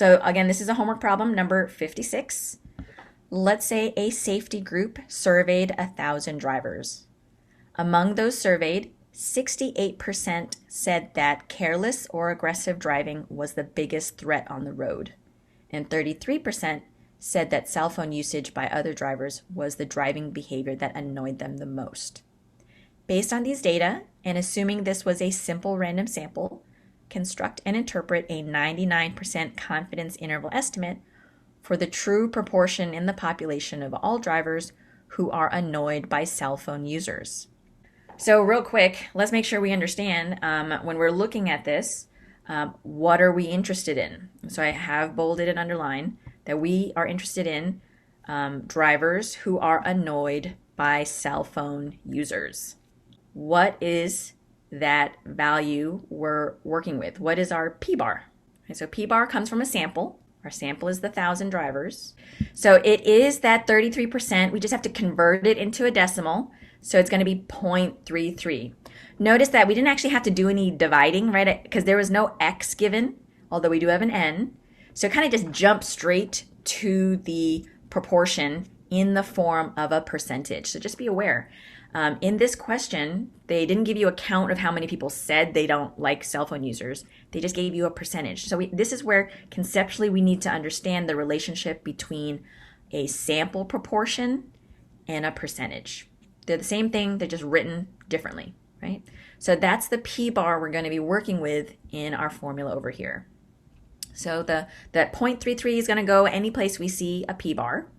So again, this is a homework problem number 56. Let's say a safety group surveyed 1,000 drivers. Among those surveyed, 68% said that careless or aggressive driving was the biggest threat on the road, and 33% said that cell phone usage by other drivers was the driving behavior that annoyed them the most. Based on these data, and assuming this was a simple random sample, construct and interpret a 99% confidence interval estimate for the true proportion in the population of all drivers who are annoyed by cell phone users. So real quick, let's make sure we understand when we're looking at this, what are we interested in? So I have bolded and underlined that we are interested in drivers who are annoyed by cell phone users. What is that value we're working with? What is our p-bar? Okay, so p-bar comes from a sample. Our sample is the 1,000 drivers. So it is that 33%. We just have to convert it into a decimal. So it's going to be 0.33. Notice that we didn't actually have to do any dividing, right? Because there was no x given, although we do have an n. So it kind of just jumps straight to the proportion in the form of a percentage. So just be aware. In this question, they didn't give you a count of how many people said they don't like cell phone users. They just gave you a percentage. So this is where conceptually we need to understand the relationship between a sample proportion and a percentage. They're the same thing, they're just written differently, right? So that's the p-bar we're going to be working with in our formula over here. So that 0.33 is going to go any place we see a p-bar.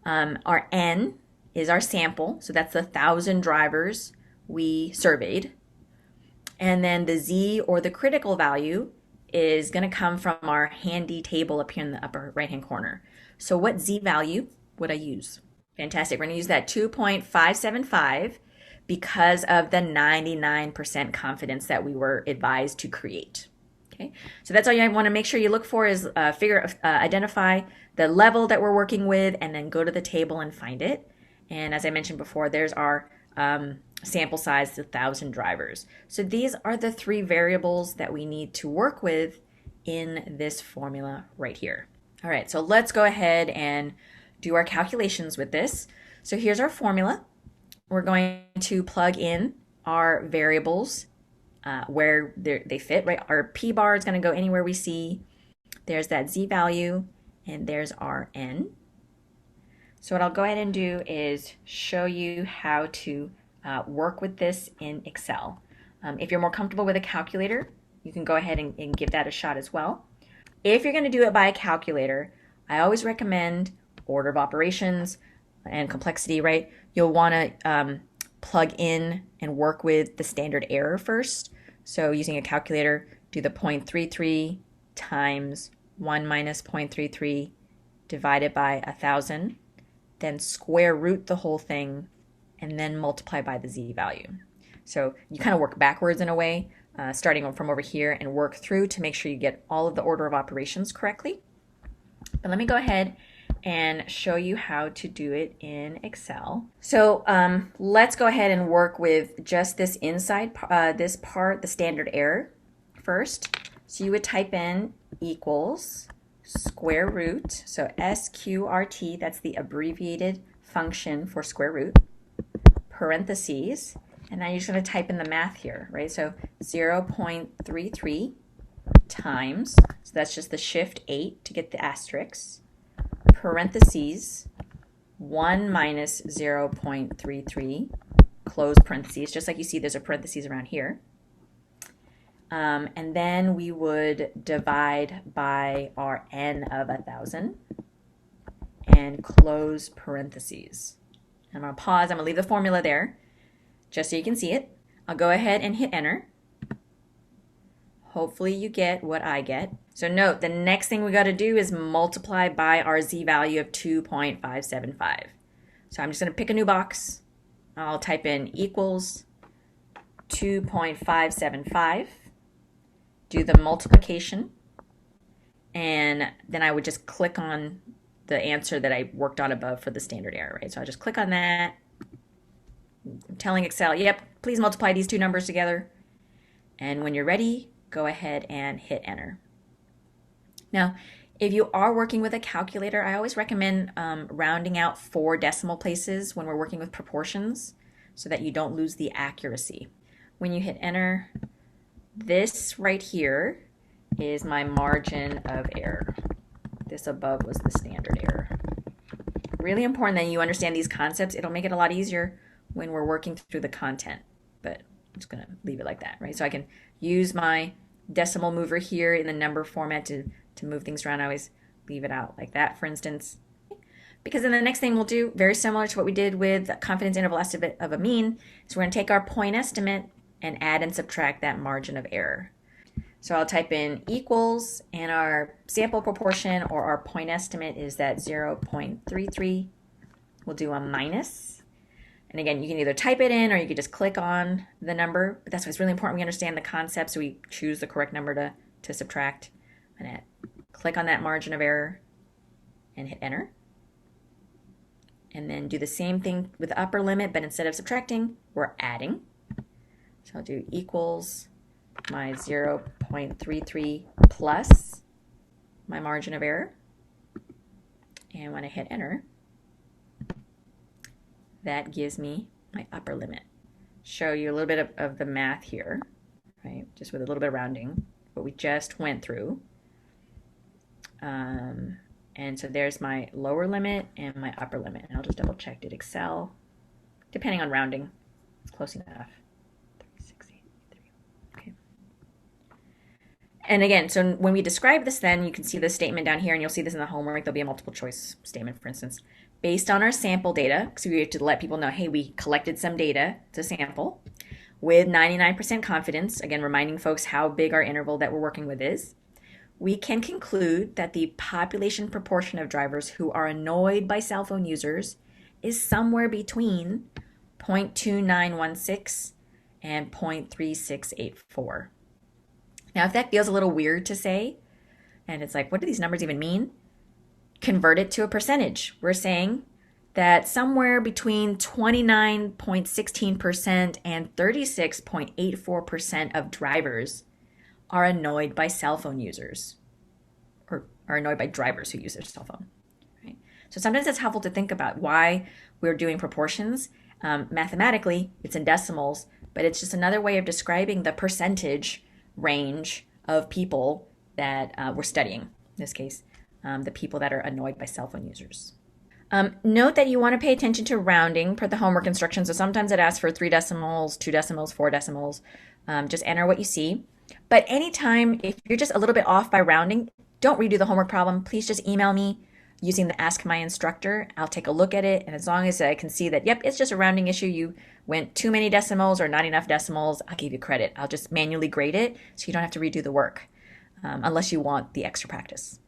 Our n is our sample, so that's the 1,000 drivers we surveyed. And then the z, or the critical value, is going to come from our handy table up here in the upper right-hand corner. So what z value would I use? Fantastic. We're going to use that 2.575 because of the 99% confidence that we were advised to create. Okay, so that's all you want to make sure you look for is identify the level that we're working with, and then go to the table and find it. And as I mentioned before, there's our sample size, the 1,000 drivers. So these are the three variables that we need to work with in this formula right here. All right, so let's go ahead and do our calculations with this. So here's our formula. We're going to plug in our variables where they fit, right? Our p-bar is going to go anywhere we see. There's that z value, and there's our n. So what I'll go ahead and do is show you how to work with this in Excel. If you're more comfortable with a calculator, you can go ahead and give that a shot as well. If you're going to do it by a calculator, I always recommend order of operations and complexity, right? You'll want to plug in and work with the standard error first. So using a calculator, do the 0.33 times 1 minus 0.33 divided by 1,000. Then square root the whole thing, and then multiply by the z value. So you kind of work backwards in a way, starting from over here, and work through to make sure you get all of the order of operations correctly. But let me go ahead and show you how to do it in Excel. So let's go ahead and work with just this inside, this part, the standard error first. So you would type in equals square root, so SQRT, that's the abbreviated function for square root, parentheses, and now you're just going to type in the math here, right? So 0.33 times, so that's just the shift 8 to get the asterisk, parentheses, 1 minus 0.33, close parentheses, just like you see there's a parentheses around here. And then we would divide by our n of 1,000 and close parentheses. I'm going to pause. I'm going to leave the formula there just so you can see it. I'll go ahead and hit enter. Hopefully you get what I get. So note, the next thing we got to do is multiply by our z value of 2.575. So I'm just going to pick a new box. I'll type in equals 2.575. Do the multiplication, and then I would just click on the answer that I worked on above for the standard error, right? So I'll just click on that. I'm telling Excel, yep, please multiply these two numbers together. And when you're ready, go ahead and hit enter. Now, if you are working with a calculator, I always recommend rounding out 4 decimal places when we're working with proportions so that you don't lose the accuracy. When you hit enter, this right here is my margin of error. This above was the standard error. Really important that you understand these concepts. It'll make it a lot easier when we're working through the content, but I'm just going to leave it like that, right? So I can use my decimal mover here in the number format to move things around. I always leave it out like that, for instance. Because then the next thing we'll do, very similar to what we did with confidence interval estimate of a mean, is we're going to take our point estimate and add and subtract that margin of error. So I'll type in equals, and our sample proportion or our point estimate is that 0.33. We'll do a minus. And again, you can either type it in or you can just click on the number. But that's why it's really important we understand the concept so we choose the correct number to subtract. I'm going to click on that margin of error and hit enter. And then do the same thing with the upper limit, but instead of subtracting, we're adding. So I'll do equals my 0.33 plus my margin of error. And when I hit enter, that gives me my upper limit. Show you a little bit of the math here, right? Just with a little bit of rounding, what we just went through. And so there's my lower limit and my upper limit. And I'll just double check, did Excel, depending on rounding, it's close enough. 3683. Okay. And again, so when we describe this, then you can see the statement down here, and you'll see this in the homework. There'll be a multiple choice statement, for instance. Based on our sample data, so we have to let people know, hey, we collected some data to sample with 99% confidence, again, reminding folks how big our interval that we're working with is. We can conclude that the population proportion of drivers who are annoyed by cell phone users is somewhere between 0.2916 and 0.3684. Now, if that feels a little weird to say, and it's like, what do these numbers even mean? Convert it to a percentage. We're saying that somewhere between 29.16% and 36.84% of drivers are annoyed by cell phone users, or are annoyed by drivers who use their cell phone. Right? So sometimes it's helpful to think about why we're doing proportions. Mathematically, it's in decimals, but it's just another way of describing the percentage range of people that we're studying, in this case, the people that are annoyed by cell phone users. Note that you want to pay attention to rounding per the homework instructions. So sometimes it asks for 3 decimals, 2 decimals, 4 decimals. Just enter what you see. But anytime, if you're just a little bit off by rounding, don't redo the homework problem. Please just email me using the Ask My Instructor. I'll take a look at it. And as long as I can see that, yep, it's just a rounding issue. You went too many decimals or not enough decimals, I'll give you credit. I'll just manually grade it so you don't have to redo the work unless you want the extra practice.